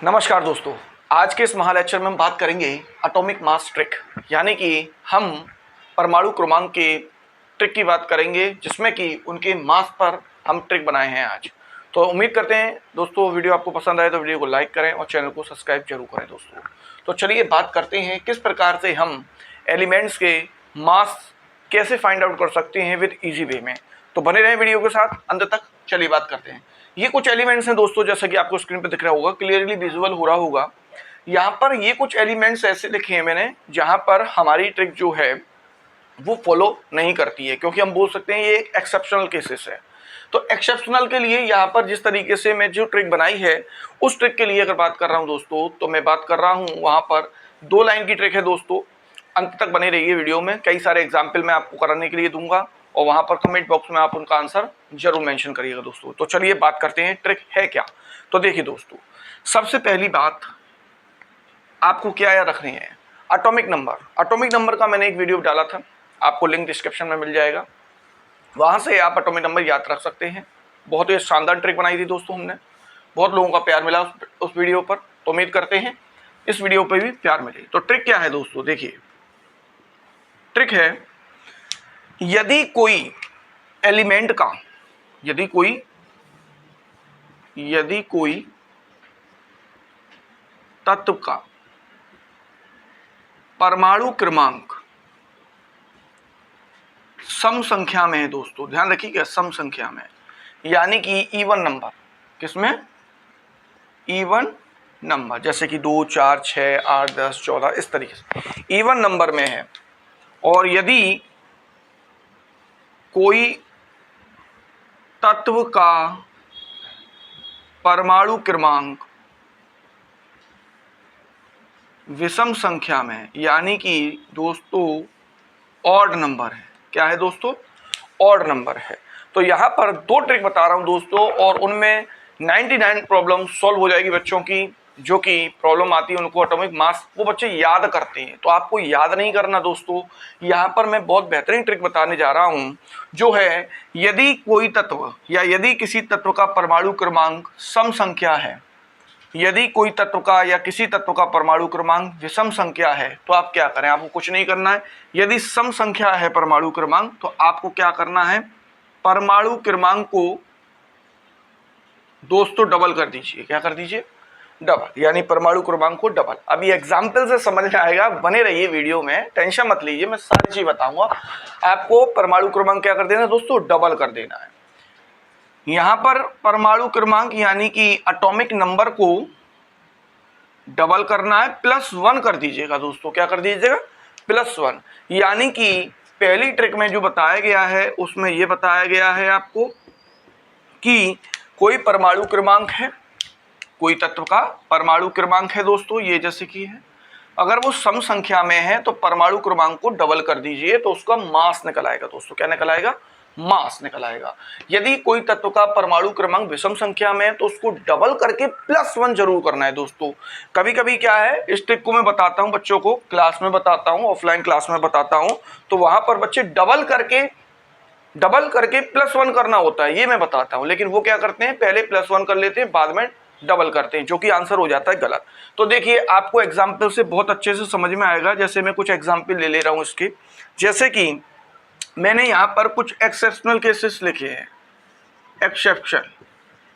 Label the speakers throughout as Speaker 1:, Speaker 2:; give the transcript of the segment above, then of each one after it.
Speaker 1: नमस्कार दोस्तों, आज के इस महालेक्चर में हम बात करेंगे एटॉमिक मास ट्रिक, यानी कि हम परमाणु क्रमांक के ट्रिक की बात करेंगे, जिसमें कि उनके मास पर हम ट्रिक बनाए हैं आज। तो उम्मीद करते हैं दोस्तों वीडियो आपको पसंद आए तो वीडियो को लाइक करें और चैनल को सब्सक्राइब जरूर करें दोस्तों। तो चलिए बात करते हैं किस प्रकार से हम एलिमेंट्स के मास कैसे फाइंड आउट कर सकते हैं विद ईजी वे में। तो बने रहें वीडियो के साथ अंत तक। चलिए बात करते हैं। ये कुछ एलिमेंट्स हैं दोस्तों, जैसा कि आपको स्क्रीन पे दिख रहा होगा, क्लियरली विजुअल हो रहा होगा। यहाँ पर ये कुछ एलिमेंट्स ऐसे लिखे हैं मैंने, जहाँ पर हमारी ट्रिक जो है वो फॉलो नहीं करती है, क्योंकि हम बोल सकते हैं ये एक एक्सेप्शनल केसेस है। तो एक्सेप्शनल के लिए यहाँ पर जिस तरीके से मैं जो ट्रिक बनाई है, उस ट्रिक के लिए अगर बात कर रहा हूँ दोस्तों, तो मैं बात कर रहा हूँ वहाँ पर 2 लाइन की ट्रिक है दोस्तों। अंत तक बने रहिए वीडियो में, कई सारे एग्जाम्पल मैं आपको कराने के लिए दूंगा और वहाँ पर कमेंट बॉक्स में आप उनका आंसर जरूर मेंशन करिएगा दोस्तों। तो चलिए बात करते हैं ट्रिक है क्या। तो देखिए दोस्तों, सबसे पहली बात आपको क्या याद रखनी है, एटॉमिक नंबर। एटॉमिक नंबर का मैंने एक वीडियो डाला था, आपको लिंक डिस्क्रिप्शन में मिल जाएगा, वहाँ से आप एटॉमिक नंबर याद रख सकते हैं। बहुत ही शानदार ट्रिक बनाई थी दोस्तों हमने, बहुत लोगों का प्यार मिला उस वीडियो पर। तो उम्मीद करते हैं इस वीडियो पर भी प्यार मिले। तो ट्रिक क्या है दोस्तों, देखिए ट्रिक है, यदि कोई एलिमेंट का, यदि कोई तत्व का परमाणु क्रमांक सम संख्या में है दोस्तों, ध्यान रखिएगा सम संख्या में, यानी कि इवन नंबर, किसमें, इवन नंबर, जैसे कि 2, 4, 6, 8, 10, 14 इस तरीके से इवन नंबर में है, और यदि कोई तत्व का परमाणु क्रमांक विषम संख्या में, यानी कि दोस्तों ऑड नंबर है। क्या है दोस्तों, ऑड नंबर है। तो यहाँ पर 2 ट्रिक बता रहा हूँ दोस्तों, और उनमें 99 प्रॉब्लम सॉल्व हो जाएगी बच्चों की। जो कि प्रॉब्लम आती है उनको एटॉमिक मास, वो बच्चे याद करते हैं। तो आपको याद नहीं करना दोस्तों, यहाँ पर मैं बहुत बेहतरीन ट्रिक बताने जा रहा हूँ, जो है यदि कोई तत्व या यदि किसी तत्व का परमाणु क्रमांक सम संख्या है, यदि कोई तत्व का या किसी तत्व का परमाणु क्रमांक विषम संख्या है, तो आप क्या करें, आपको कुछ नहीं करना है। यदि सम संख्या है परमाणु क्रमांक, तो आपको क्या करना है, परमाणु क्रमांक को दोस्तों डबल कर दीजिए। क्या कर दीजिए, डबल, यानी परमाणु क्रमांक को डबल। अभी एग्जाम्पल से समझ में आएगा, बने रहिए वीडियो में, टेंशन मत लीजिए, मैं सारी चीज बताऊंगा आपको। परमाणु क्रमांक क्या कर देना दोस्तों, डबल कर देना है। यहां पर परमाणु क्रमांक यानी कि एटॉमिक नंबर को डबल करना है, +1 कर दीजिएगा दोस्तों। क्या कर दीजिएगा, +1, यानी कि पहली ट्रिक में जो बताया गया है उसमें यह बताया गया है आपको कि कोई परमाणु क्रमांक है, कोई तत्व का परमाणु क्रमांक है दोस्तों, ये जैसे कि है, अगर वो सम संख्या में है तो परमाणु क्रमांक को डबल कर दीजिए, तो उसका मास निकल आएगा दोस्तों। क्या निकल आएगा, मास निकल आएगा। यदि कोई तत्व का परमाणु क्रमांक विषम संख्या में है तो उसको डबल करके +1 जरूर करना है दोस्तों। कभी कभी क्या है, इस ट्रिक को मैं बताता हूं बच्चों को, क्लास में बताता हूं, ऑफलाइन क्लास में बताता हूं, तो वहां पर बच्चे डबल करके +1 करना होता है, ये मैं बताता हूं। लेकिन वो क्या करते हैं, पहले +1 कर लेते हैं, बाद में डबल करते हैं, जो कि आंसर हो जाता है गलत। तो देखिए आपको एग्जाम्पल से बहुत अच्छे से समझ में आएगा। जैसे मैं कुछ एग्जाम्पल ले रहा हूं इसके, जैसे कि मैंने यहाँ पर कुछ एक्सेप्शनल केसेस लिखे हैं, एक्सेप्शन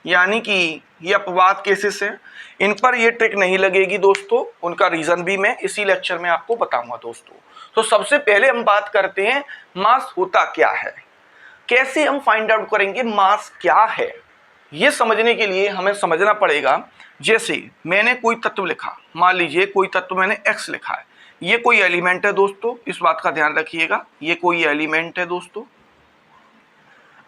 Speaker 1: यानी कि ये अपवाद केसेस हैं, इन पर ये ट्रिक नहीं लगेगी दोस्तों। उनका रीजन भी मैं इसी लेक्चर में आपको बताऊंगा दोस्तों। तो सबसे पहले हम बात करते हैं मास होता क्या है, कैसे हम फाइंड आउट करेंगे मास क्या है। ये समझने के लिए हमें समझना पड़ेगा, जैसे मैंने कोई तत्व लिखा, मान लीजिए कोई तत्व मैंने x लिखा है, ये कोई एलिमेंट है दोस्तों, इस बात का ध्यान रखिएगा, ये कोई एलिमेंट है दोस्तों।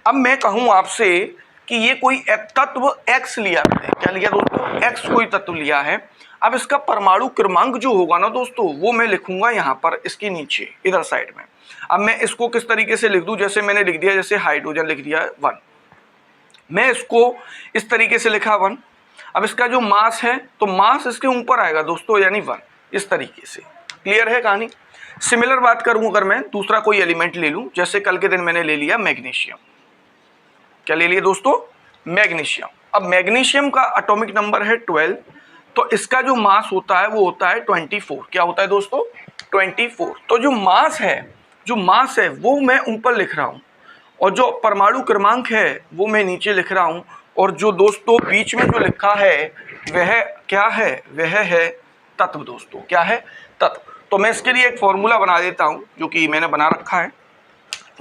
Speaker 1: अब मैं कहूं आपसे कि ये कोई एक तत्व x लिया है, क्या लिया दोस्तों, x कोई तत्व लिया है। अब इसका परमाणु क्रमांक जो होगा ना दोस्तों, वो मैं लिखूंगा यहाँ पर इसके नीचे इधर साइड में। अब मैं इसको किस तरीके से लिख दूं, जैसे मैंने लिख दिया, जैसे हाइड्रोजन लिख दिया 1, मैं इसको इस तरीके से लिखा 1। अब इसका जो मास है, तो मास इसके ऊपर आएगा दोस्तों, यानी 1, इस तरीके से। क्लियर है कहानी। सिमिलर बात करूं अगर मैं दूसरा कोई एलिमेंट ले लूं, जैसे कल के दिन मैंने ले लिया मैग्नीशियम। क्या ले लिया दोस्तों, मैग्नीशियम। अब मैग्नीशियम का एटॉमिक नंबर है 12, तो इसका जो मास होता है वो होता है 24। क्या होता है दोस्तों? 24। तो जो मास है वो मैं ऊपर लिख रहा हूँ, और जो परमाणु क्रमांक है वो मैं नीचे लिख रहा हूँ, और जो दोस्तों बीच में जो लिखा है वह क्या है? वह है तत्व दोस्तों। क्या है? तत्व। तो मैं इसके लिए एक फॉर्मूला बना देता हूँ जो कि मैंने बना रखा है।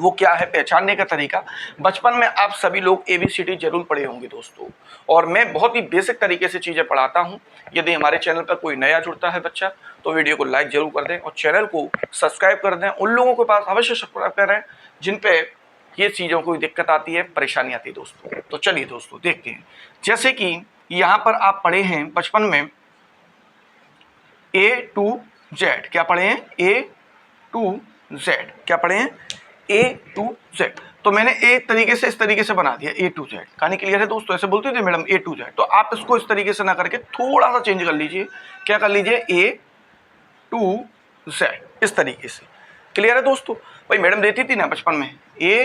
Speaker 1: वो क्या है पहचानने का तरीका? बचपन में आप सभी लोग ABCD जरूर पढ़े होंगे दोस्तों, और मैं बहुत ही बेसिक तरीके से चीज़ें पढ़ाता हूँ। यदि हमारे चैनल पर कोई नया जुड़ता है बच्चा तो वीडियो को लाइक जरूर कर दें और चैनल को सब्सक्राइब कर दें। उन लोगों के पास अवश्य सब्सक्राइब करें जिन पे ये चीज़ों को दिक्कत आती है, परेशानी आती है दोस्तों। तो चलिए दोस्तों देखते हैं। जैसे कि यहाँ पर आप पढ़े हैं बचपन में A to Z। क्या पढ़े हैं? A to Z। क्या पढ़े हैं? A to Z। तो मैंने एक तरीके से इस तरीके से बना दिया A to Z। कहानी क्लियर है दोस्तों? ऐसे बोलते थे मैडम A to Z, तो आप इसको इस तरीके से ना करके थोड़ा सा चेंज कर लीजिए। क्या कर लीजिए? A to Z इस तरीके से। क्लियर है दोस्तों? भाई मैडम देती थी ना बचपन में A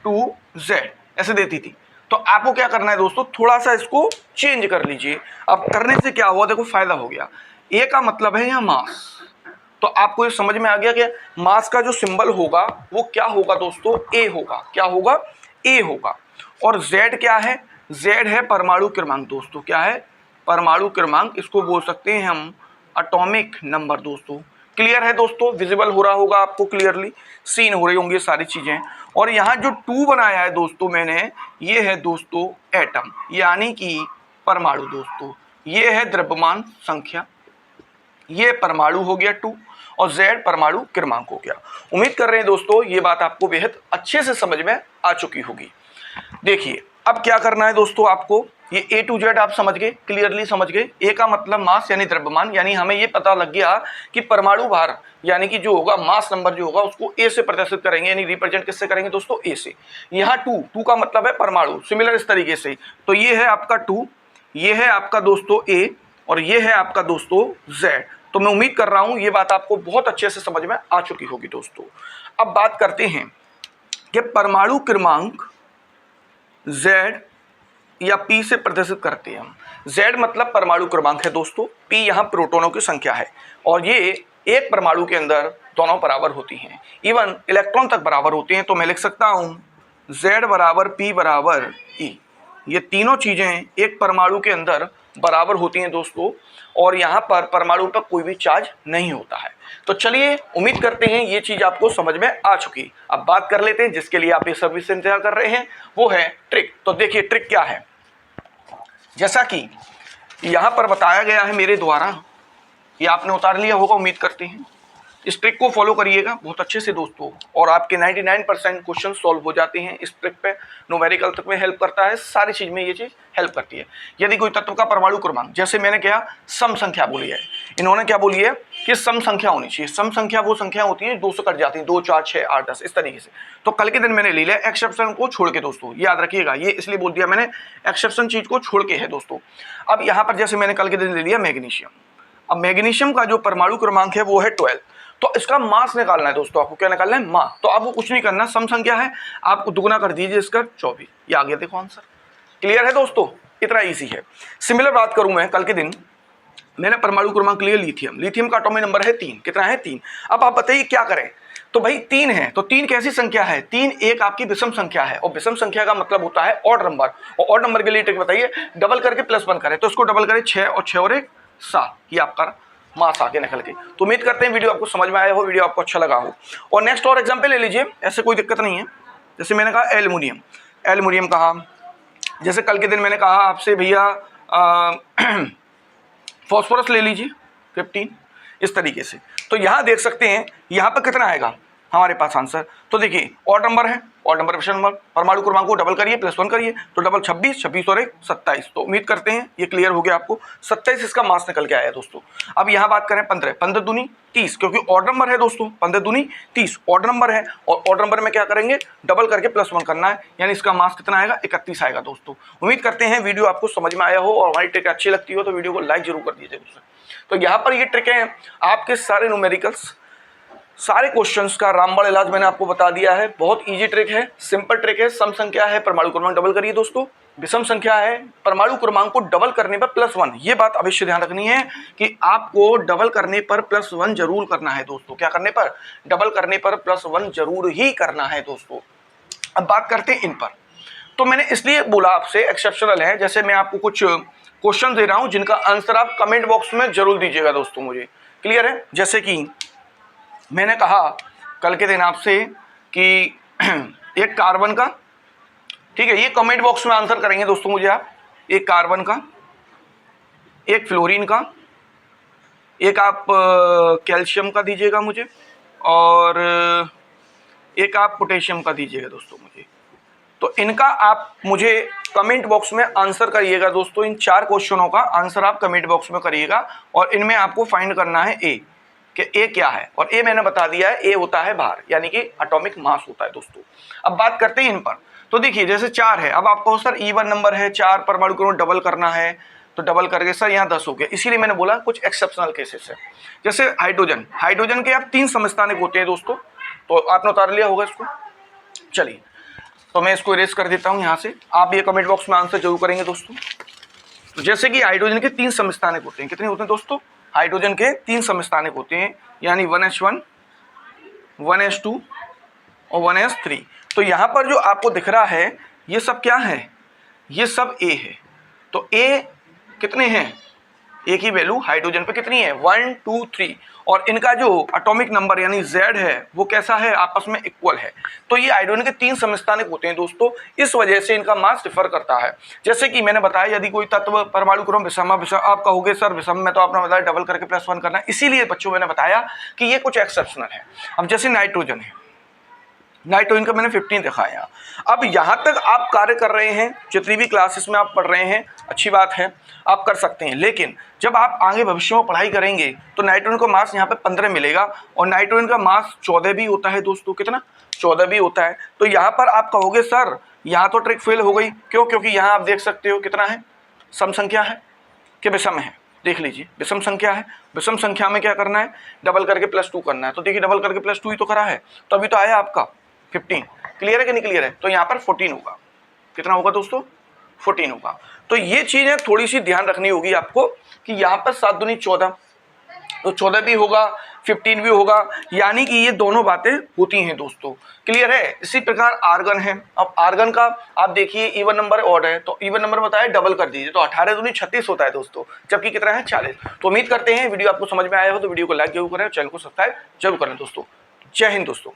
Speaker 1: to Z ऐसे देती थी, तो आपको क्या करना है दोस्तों? थोड़ा सा इसको चेंज कर लीजिए। अब करने से क्या हुआ? देखो फायदा हो गया। A का मतलब है यहाँ मास, तो आपको ये समझ में आ गया कि मास का जो सिंबल होगा वो क्या होगा दोस्तों? A होगा। क्या होगा? A होगा। और Z क्या है? Z है परमाणु क्रमांक दोस्तों। क्या है? परमाणु क्रमांक। इसको बोल सकते हैं हम एटॉमिक नंबर दोस्तों। क्लियर है दोस्तों? विजिबल हो रहा होगा आपको, क्लियरली सीन हो रही होंगी सारी चीजें। और यहाँ जो 2 बनाया है दोस्तों मैंने, ये है दोस्तों एटम, यानी कि परमाणु दोस्तों। ये है द्रव्यमान संख्या, ये परमाणु हो गया 2, और Z परमाणु क्रमांक हो गया। उम्मीद कर रहे हैं दोस्तों ये बात आपको बेहद अच्छे से समझ में आ चुकी होगी। देखिए अब क्या करना है दोस्तों आपको, ये A to Z आप समझ गए, क्लियरली समझ गए। A का मतलब मास यानी द्रव्यमान, यानी हमें ये पता लग गया कि परमाणु भार यानी कि जो होगा मास नंबर जो होगा उसको A से प्रदर्शित करेंगे, यानी रिप्रेजेंट किससे करेंगे दोस्तों? A से। यहाँ 2 का मतलब है परमाणु, सिमिलर इस तरीके से। तो ये है आपका 2, ये है आपका दोस्तों A, और ये है आपका दोस्तों Z। तो मैं उम्मीद कर रहा हूं ये बात आपको बहुत अच्छे से समझ में आ चुकी होगी दोस्तों। अब बात करते हैं कि परमाणु क्रमांक Z या P से प्रदर्शित करते हैं हम। Z मतलब परमाणु क्रमांक है दोस्तों, P यहाँ प्रोटॉनों की संख्या है, और ये एक परमाणु के अंदर दोनों बराबर होती हैं, इवन इलेक्ट्रॉन तक बराबर होते हैं। तो मैं लिख सकता हूँ Z बराबर P बराबर E। ये तीनों चीजें एक परमाणु के अंदर बराबर होती हैं दोस्तों, और यहाँ पर परमाणु पर कोई भी चार्ज नहीं होता है। तो चलिए उम्मीद करते हैं ये चीज आपको समझ में आ चुकी। अब बात कर लेते हैं जिसके लिए आप ये सर्विस इंतजार कर रहे हैं, वो है ट्रिक। तो देखिए ट्रिक क्या है। जैसा कि यहाँ पर बताया गया है मेरे द्वारा, ये आपने उतार लिया होगा उम्मीद करते हैं। इस ट्रिक को फॉलो करिएगा बहुत अच्छे से दोस्तों, और आपके 99% क्वेश्चन सॉल्व हो जाते हैं इस ट्रिक पे। न्यूमेरिकल तक में हेल्प करता है, सारी चीज में ये चीज हेल्प करती है। यदि कोई तत्व का परमाणु क्रमांक, जैसे मैंने क्या सम संख्या बोली है, इन्होंने क्या बोली है कि सम संख्या होनी चाहिए। सम संख्या वो संख्या होती है 2 से कट जाती है, 2 4 6 8 10 इस तरीके से। तो कल के दिन मैंने ले लिया एक्सेप्शन को छोड़ के दोस्तों, याद रखिएगा, ये इसलिए बोल दिया मैंने एक्सेप्शन चीज को छोड़ के है दोस्तों। अब यहाँ पर जैसे मैंने कल के दिन ले लिया मैग्नीशियम। अब मैग्नीशियम का जो परमाणु क्रमांक है वो है 12, तो इसका मास निकालना है दोस्तों। आपको क्या निकालना है? मास। तो आपको कुछ नहीं करना, सम संख्या है, आपको दुगना कर दीजिए इसका 24। ये आ गया देखो आंसर। क्लियर है दोस्तों? इतना इजी है। सिमिलर बात करूं मैं, कल के दिन मैंने परमाणु क्रमांक लिया लिथियम। लिथियम का एटॉमिक नंबर है 3। कितना है? 3। अब आप बताइए क्या करें। तो भाई 3 है, तो 3 कैसी संख्या है? 3 एक आपकी विषम संख्या है, और विषम संख्या का मतलब होता है ऑड नंबर। और ऑड नंबर के लिए ट्रिक बताइए, डबल करके +1 करें। तो इसको डबल करें 6 और 6 और 1 7, ये आपका मास आके निकल के। तो उम्मीद करते हैं वीडियो आपको समझ में आया हो, वीडियो आपको अच्छा लगा हो। और नेक्स्ट और एग्जांपल ले लीजिए, ऐसे कोई दिक्कत नहीं है। जैसे मैंने कहा एल्युमिनियम, एल्युमिनियम कहा, जैसे कल के दिन मैंने कहा आपसे भैया फॉस्फोरस ले लीजिए 15, इस तरीके से। तो यहाँ देख सकते हैं यहाँ पर कितना आएगा हमारे पास आंसर। तो देखिए ऑड नंबर है, ऑड नंबर विषम नंबर, परमाणु क्रमांक को डबल करिए +1 करिए, तो डबल 26, 26 और 1 27। तो उम्मीद करते हैं ये क्लियर हो गया आपको। 27 इसका मास निकल के आया दोस्तों। अब यहाँ बात करें 15, 15 दूनी 30, क्योंकि ऑड नंबर है दोस्तों, 15 दूनी 30 ऑड नंबर है, और ऑड नंबर में क्या करेंगे? डबल करके +1 करना है, यानी इसका मास कितना आएगा? 31 आएगा दोस्तों। उम्मीद करते हैं वीडियो आपको समझ में आया हो, और हमारी ट्रिक अच्छी लगती हो तो वीडियो को लाइक जरूर कर दीजिए दोस्तों। तो यहाँ पर ये ट्रिक है, आपके सारे न्यूमेरिकल्स सारे क्वेश्चंस का रामबाण इलाज मैंने आपको बता दिया है। बहुत इजी ट्रिक है, सिंपल ट्रिक है, सम संख्या है, परमाणु क्रमांक डबल करिए दोस्तों, विषम संख्या है, परमाणु क्रमांक को डबल करने पर +1, ये बात अवश्य ध्यान रखनी है कि आपको डबल करने पर +1 जरूर करना है दोस्तों। क्या करने पर? डबल करने पर +1 जरूर ही करना है दोस्तों। अब बात करते हैं इन पर। तो मैंने इसलिए बोला आपसे एक्सेप्शनल है, जैसे मैं आपको कुछ क्वेश्चन दे रहा हूं जिनका आंसर आप कमेंट बॉक्स में जरूर दीजिएगा दोस्तों मुझे। क्लियर है? जैसे कि मैंने कहा कल के दिन आपसे कि एक कार्बन का, ठीक है, ये कमेंट बॉक्स में आंसर करेंगे दोस्तों मुझे आप। एक कार्बन का, एक फ्लोरीन का, एक आप कैल्शियम का दीजिएगा मुझे, और एक आप पोटेशियम का दीजिएगा दोस्तों मुझे। तो इनका आप मुझे कमेंट बॉक्स में आंसर करिएगा दोस्तों। इन 4 क्वेश्चनों का आंसर आप कमेंट बॉक्स में करिएगा और इनमें आपको फाइंड करना है ए, कि ए क्या है। और ए मैंने बता दिया है, ए होता है भार, यानी कि एटॉमिक मास होता है दोस्तों। अब बात करते हैं इन पर। तो देखिए जैसे 4 है, अब आपको सर इवन नंबर है, 4 परमाणु क्रम डबल करना है, तो डबल करके सर यहाँ 10 हो गया। इसीलिए मैंने बोला कुछ एक्सेप्शनल केसेस है। जैसे हाइड्रोजन, हाइड्रोजन के आप 3 समस्थानिक होते हैं दोस्तों, तो आपने उतार लिया होगा इसको। चलिए तो मैं इसको इरेज कर देता हूँ यहाँ से, आप ये कमेंट बॉक्स में आंसर जरूर करेंगे दोस्तों। तो जैसे कि हाइड्रोजन के 3 समस्थानिक होते हैं, कितने होते हैं दोस्तों? हाइड्रोजन के 3 समस्थानिक होते हैं, यानी 1s1, 1s2 और 1s3। तो यहाँ पर जो आपको दिख रहा है ये सब क्या है? ये सब ए है। तो ए कितने हैं? ए की वैल्यू हाइड्रोजन पे कितनी है? 1 2 3। और इनका जो एटॉमिक नंबर यानी Z है वो कैसा है? आपस में इक्वल है। तो ये हाइड्रोजन के 3 समस्थानिक होते हैं दोस्तों, इस वजह से इनका मास डिफर करता है। जैसे कि मैंने बताया यदि कोई तत्व परमाणु क्रम विषम, आप कहोगे सर विषम में तो आपने बताया डबल करके +1 करना है, इसीलिए बच्चों मैंने बताया कि ये कुछ एक्सेप्शनल है। अब जैसे नाइट्रोजन है, नाइट्रोजन का मैंने 15 दिखाया। अब यहाँ तक आप कार्य कर रहे हैं, जितनी भी क्लासेस में आप पढ़ रहे हैं, अच्छी बात है, आप कर सकते हैं। लेकिन जब आप आगे भविष्य में पढ़ाई करेंगे तो नाइट्रोजन का मास यहाँ पे 15 मिलेगा और नाइट्रोजन का मास 14 भी होता है दोस्तों। कितना? 14 भी होता है। तो यहाँ पर आप कहोगे सर यहाँ तो ट्रिक फेल हो गई, क्यों? क्योंकि यहाँ आप देख सकते हो कितना है, सम संख्या है कि विषम है। देख लीजिए विषम संख्या है, विषम संख्या में क्या करना है? डबल करके +2 करना है। तो देखिए डबल करके +2 ही तो करा है, तो अभी तो आया आपका 15। क्लियर है कि नहीं क्लियर है? तो यहाँ पर 14 होगा। कितना होगा दोस्तों? 14 होगा। तो ये चीजें थोड़ी सी ध्यान रखनी होगी आपको कि यहाँ पर 7 दूनी 14, तो 14 भी होगा, 15 भी होगा, यानी कि ये दोनों बातें होती हैं दोस्तों। क्लियर है? इसी प्रकार आर्गन है। अब आर्गन का आप देखिए इवन नंबर ऑड है, तो इवन नंबर बताया डबल कर दीजिए, तो 18 दूनी 36 होता है दोस्तों, जबकि कितना है? 40। तो उम्मीद करते हैं वीडियो आपको समझ में आया हो, तो वीडियो को लाइक जरूर करें, चैनल को सब्सक्राइब जरूर करें दोस्तों। जय हिंद दोस्तों।